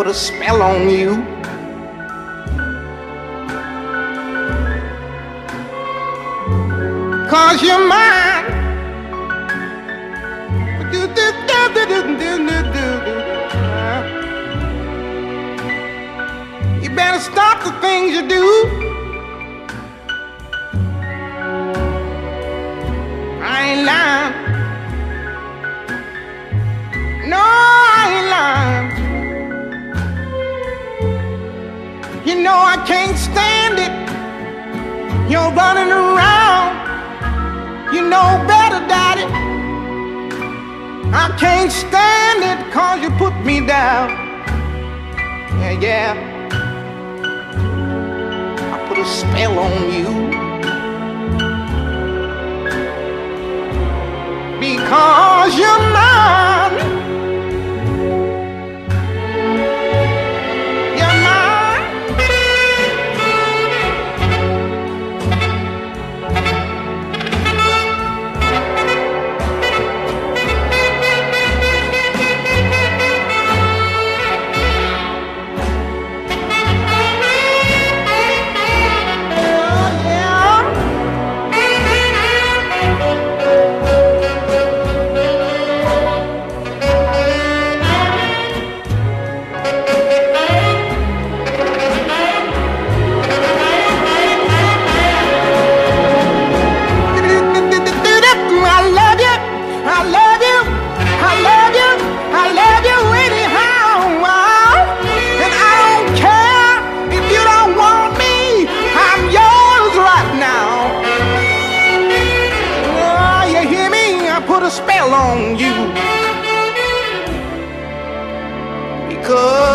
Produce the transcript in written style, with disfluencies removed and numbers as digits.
put a spell on you. Cause you're mine. You better stop the things you do. I ain't lying. No, I ain't lying. You know I can't stand it. You're running around. You know better, Daddy. I can't stand it 'cause you put me down. Yeah, yeah. I put a spell on you. Because you're mine. You're mine. Put a spell on you because